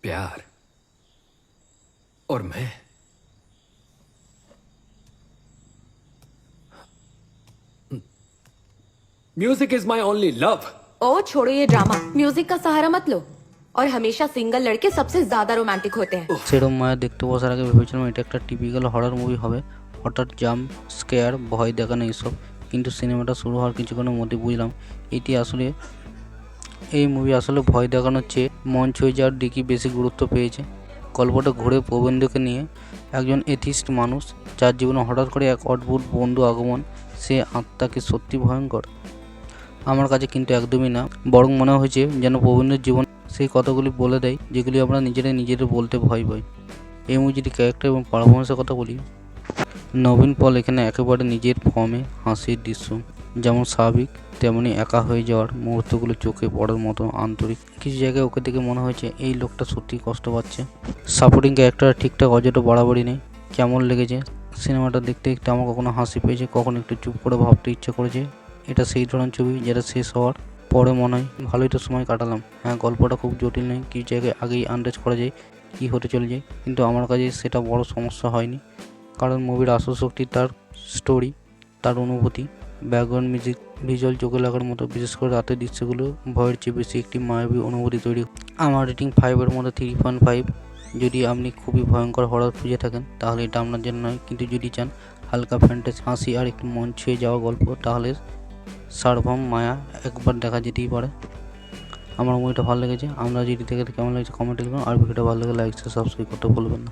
प्यार और मैं music is my only love. ओ छोड़ो ये ड्रामा, म्यूजिक का सहारा मत लो। और हमेशा सिंगल लड़के सबसे ज्यादा रोमांटिक होते हैं। সেরম মায়া দেখতে বসার আগে ভেবেছিলাম এটা একটা টিপিক্যাল হরর মুভি হবে, হঠাৎ জাম্প স্কেয়ার, ভয় দেখানো এইসব। কিন্তু সিনেমাটা শুরু হওয়ার কিছুক্ষণের মধ্যে বুঝলাম এই মুভি আসলে ভয় দেখানোর চেয়ে মন ছুঁয়ে যাওয়ার দিকই বেশি গুরুত্ব পেয়েছে। গল্পটা ঘুরে প্রবন্ধকে নিয়ে, একজন এথিস্ট মানুষ যার জীবনে হঠাৎ করে এক অদ্ভুত বন্ধু আগমন। সে আত্মাকে সত্যি ভয়ঙ্কর আমার কাছে কিন্তু একদমই না, বরং মনে হয়েছে যেন প্রবন্ধের জীবন সেই কথাগুলি বলে দেয় যেগুলি আমরা নিজেদের বলতে ভয় পাই। এই মুভিটি ক্যারেক্টার এবং পারফরমেন্সের কথা বলি, নবীন পল এখানে একেবারে নিজের ফর্মে। হাসির দৃশ্য যেমন স্বাভাবিক, তেমনি একা হয়ে যাওয়ার মুহূর্তগুলো চোখে পড়ার মতো আন্তরিক। কিছু জায়গায় ওকে দেখে মনে হয়েছে এই লোকটা সত্যি কষ্ট পাচ্ছে। সাপোর্টিং ক্যারেক্টার ঠিকঠাক, অযথা বাড়াবাড়ি নেই। কেমন লেগেছে সিনেমাটা দেখতে দেখতে আমার কখনো হাসি পেয়েছে, কখনো একটু চুপ করে ভাবতে ইচ্ছা করেছে। এটা সেই ধরনের ছবি যেটা শেষ হওয়ার পরে মনে হয় ভালোই তো সময় কাটালাম। হ্যাঁ, গল্পটা খুব জটিল নয়, কিছু জায়গায় আগেই আন্দাজ করা যায় কী হতে চলে যায়, কিন্তু আমার কাছে সেটা বড় সমস্যা হয়নি। কারণ মুভির আসল শক্তি তার স্টোরি, তার অনুভূতি, ব্যাকগ্রাউন্ড মিউজিক, ভিজুয়াল চোখে লাগার মতো। বিশেষ করে রাতের দৃশ্যগুলো ভয়ের চেয়ে বেশি একটি মায়াবী অনুভূতি তৈরি। আমার রেটিং 5-এর মধ্যে 3.5। যদি আপনি খুবই ভয়ঙ্কর হরর খুঁজে থাকেন তাহলে এটা আপনার জন্য নয়, কিন্তু যদি চান হালকা ফ্যান্টাসি, হাসি আর একটু মন ছুঁয়ে যাওয়া গল্প, তাহলে সারভম মায়া একবার দেখা যেতেই পারে। আমার মুভিটা ভালো লেগেছে। আমরা যদি দেখে কেমন লাগছে কমেন্টে লিখুন, আর ভিডিওটা ভালো লাগে লাইক সাবস্ক্রাইব করতে ভুলবেন না।